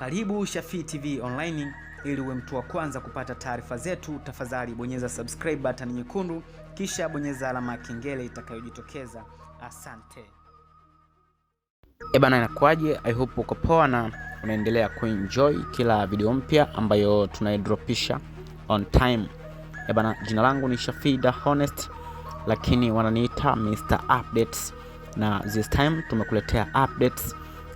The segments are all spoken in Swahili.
Karibu Wasafi TV online. Ili uwe mtu wa kwanza kupata taarifa zetu, tafadhali bonyeza subscribe button nyekundu kisha bonyeza alama ya kengele itakayojitokeza. Asante. Bana, inakuaje? I hope uko poa na unaendelea kuenjoy kila video mpya ambayo tunaidropisha on time. Bana, jina langu ni Wasafi the Honest, lakini wananiita Mr. Updates, na this time tumekuletea updates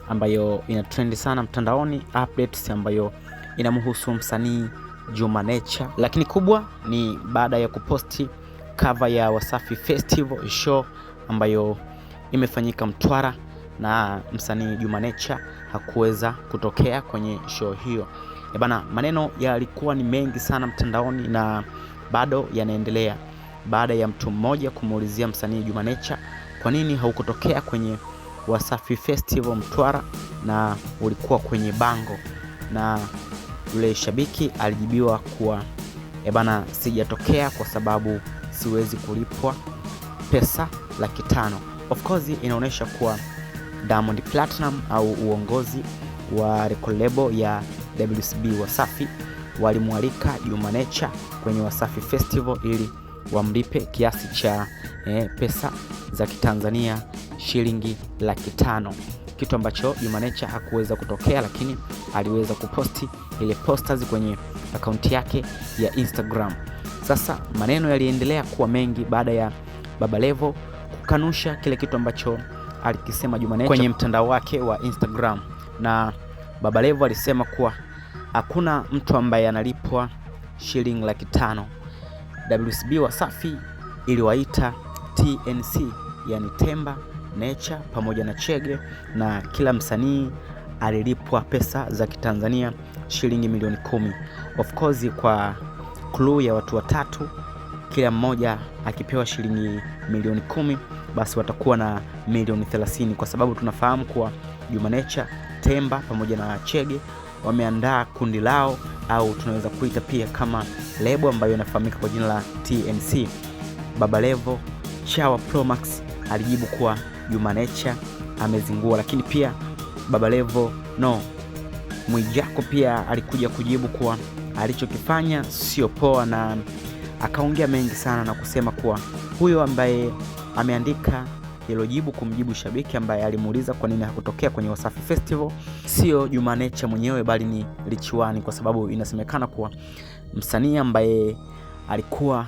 ambayo ina trend sana mtandaoni, updates ambayo inamhusu msanii Juma. Lakini kubwa ni baada ya kuposti cover ya Wasafi Festival show ambayo imefanyika Mtwara, na msanii Juma hakuweza kutokea kwenye show hiyo. Bana, maneno yalikuwa ni mengi sana mtandaoni na bado yanaendelea baada ya mtu mmoja kumuulizia msanii Juma, kwa nini haukutokea kwenye Wasafi Festival Mtwara na ulikuwa kwenye bango? Na yule shabiki alijibiwa kuwa bana, sijatokea kwa sababu siwezi kulipwa pesa Laki. Of course inaonesha kuwa Diamond Platinum au uongozi wa record label ya WCB Wasafi walimwalika Juma kwenye Wasafi Festival ili wamlipe kiasi cha pesa za Kitanzania shilingi Laki, kitu ambacho Juma hakuweza kutokea, lakini aliweza kuposti ile posters kwenye akaunti yake ya Instagram. Sasa maneno yaliendelea kuwa mengi baada ya Baba Levo kukanusha kile kitu ambacho alikisema Juma kwenye mtandao wake wa Instagram. Na Baba Levo alisema kuwa hakuna mtu ambaye analipwa shilingi Laki. WCB Wasafi iliwaita TNC, yani Temba, Nature pamoja na Chege, na kila msanii alilipwa pesa za Kitanzania shilingi milioni 10. Of course kwa crew ya watu watatu, kila mmoja akipewa shilingi milioni 10, basi watakuwa na milioni 30, kwa sababu tunafahamu kuwa Juma, Temba pamoja na Chege wameandaa kundi lao, au tunaweza kuita pia kama lebo ambayo inafahamika kwa jina la TNC. Baba Levo Chawa Pro Max alijibu kuwa Juma amezingua, lakini pia Baba Levo Mwijako pia alikuja kujibu kuwa alichokifanya sio poa, na akaongea mengi sana na kusema kuwa huyo ambaye ameandika hilo jibu kumjibu shabiki ambaye alimuuliza kwa nini hakutokea kwenye Wasafi Festival sio Juma mwenyewe, bali ni Lichiwani, kwa sababu inasemekana kuwa msanii ambaye alikuwa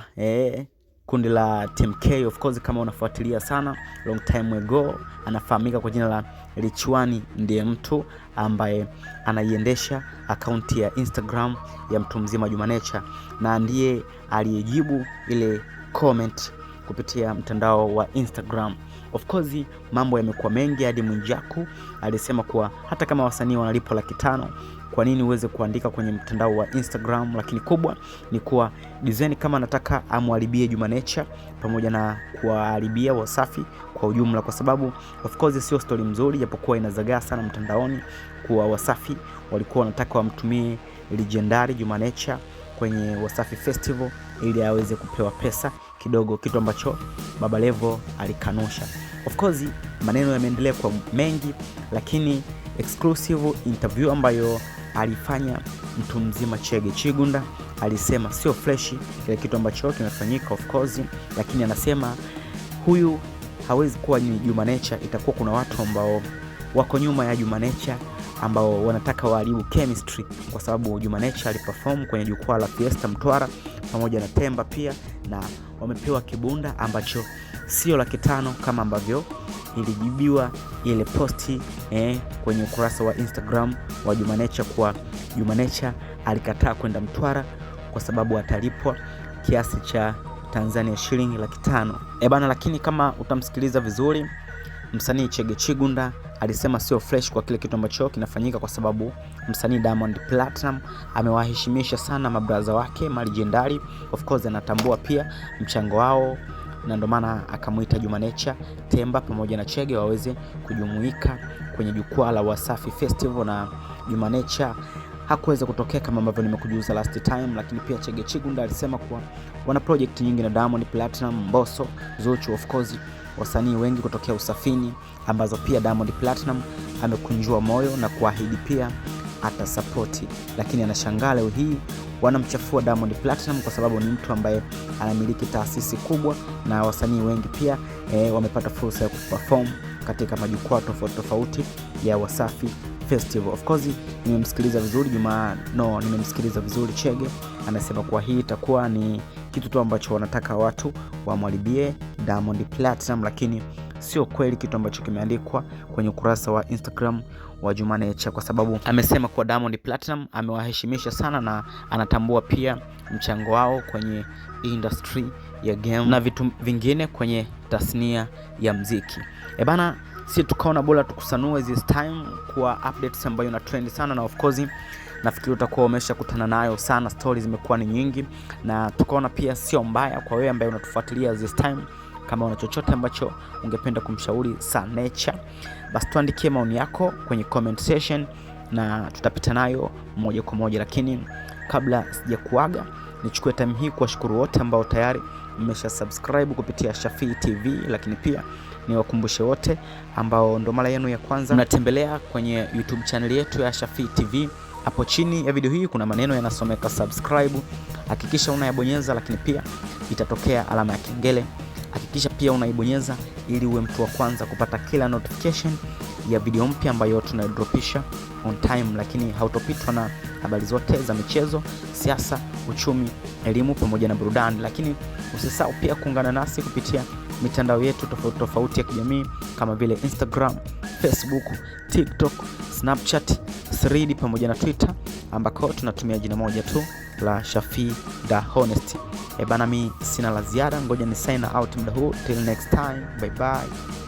kundi la TMK, of course kama unafuatilia sana long time ago, anafahamika kwa jina la Lichiwani, ndiye mtu ambaye anaiendesha akaunti ya Instagram ya mtu mzima Juma, na ndiye aliyejibu ile comment kupitia mtandao wa Instagram. Of course mambo yamekuwa mengi, hadi Mwijaku alisema kuwa hata kama wasanii wanalipwa Laki, kwa nini uweze kuandika kwenye mtandao wa Instagram? Lakini kubwa ni kuwa design kama anataka amwharibie Juma pamoja na kuharibia Wasafi kwa ujumla, kwa sababu of course sio story mzuri, japokuwa inazagaa sana mtandaoni kuwa Wasafi walikuwa wanataka wamtumie legendary Juma kwenye Wasafi Festival ili aweze kupewa pesa kidogo, kitu ambacho Baba Levo alikanusha. Of course maneno yameendelea kwa mengi, lakini exclusive interview ambayo alifanya mtu mzima Chege Chigunda alisema sio fresh kile kitu ambacho kimefanyika, of course, lakini anasema huyu hawezi kuwa ni Juma, itakuwa kuna watu ambao wako nyuma ya Juma ambao wanataka waharibu chemistry, kwa sababu Juma aliperform kwenye jukwaa la Fiesta Mtwara pamoja na Temba pia, na wamepewa kibunda ambacho sio Laki kama ambavyo ilijibiwa ile posti kwenye ukurasa wa Instagram wa Juma, kwa Juma alikataa kwenda Mtwara kwa sababu atalipwa kiasi cha Tanzania shilingi Laki. Bana, lakini kama utamsikiliza vizuri, msanii Chege Chigunda alisema sio fresh kwa kile kitu ambacho kinafanyika, kwa sababu msanii Diamond Platinum amewaheshimisha sana mabraza wake legendary. Of course anatambua pia mchango wao, na ndio maana akamuita Juma, Temba pamoja na Chege waweze kujumuika kwenye jukwaa la Wasafi Festival, na Juma hakuweza kutokea kama ambavyo nimekujuza last time. Lakini pia Chege Chigunda alisema kuwa wana project nyingi na Diamond Platinum, Mbosso, Zuchu, of course wasanii wengi kutokea Usafini ambazo pia Diamond Platinum amekunjua moyo na kuahidi pia atasapoti. Lakini anashangaa leo hii wanamchafua Diamond Platinum kwa sababu ni mtu ambaye anamiliki taasisi kubwa na wasanii wengi pia wamepata fursa ya kuperform katika majukwaa tofauti ya Wasafi Festival. Of course nimemsikiliza vizuri Juma, nimemsikiliza vizuri Chege, anasema kwa hii itakuwa ni kitu tu ambacho wanataka watu wamwalibie Diamond Platinum, lakini sio kweli kitu ambacho kimeandikwa kwenye ukurasa wa Instagram wa Juma Nature, kwa sababu amesema kwa Diamond Platinum amewaheshimisha sana na anatambua pia mchango wao kwenye industry ya game na vitu vingine kwenye tasnia ya mziki. Bana, si tukaona bora tukusanue this time kwa updates ambayo ina trend sana, na of course nafikiri utakuwa umeshakutana nayo sana, stories zimekuwa ni nyingi, na tukaona pia sio mbaya kwa wewe ambaye unatufuatilia this time. Kama una chochote ambacho ungependa kumshauri Nature, basi tuandikie maoni yako kwenye comment section na tutapita nayo moja kwa moja. Lakini kabla sijakuaga, nichukue time hii kuwashukuru wote ambao tayari mmesha subscribe kupitia Wasafi TV, lakini pia niwakumbushe wote ambao ndo mara yenu ya kwanza mnatembelea kwenye YouTube channel yetu ya Wasafi TV. Hapo chini ya video hii kuna maneno yanasomeka subscribe, hakikisha unayabonyeza, lakini pia itatokea alama ya kengele, hakikisha pia unaibonyeza ili uwe mtu wa kwanza kupata kila notification ya video mpya ambayo tunaidropisha on time, lakini hautopitwa na habari zote za michezo, siasa, uchumi, elimu pamoja na burudani. Lakini usisahau pia kuungana nasi kupitia mitandao yetu tofauti ya kijamii kama vile Instagram, Facebook, TikTok, Snapchat, Thread pamoja na Twitter, ambako tunatumia jina moja tu la Wasafi the Honest. Bana, mimi sina la ziada, ngoja ni sign out muda huu. Till next time, bye bye.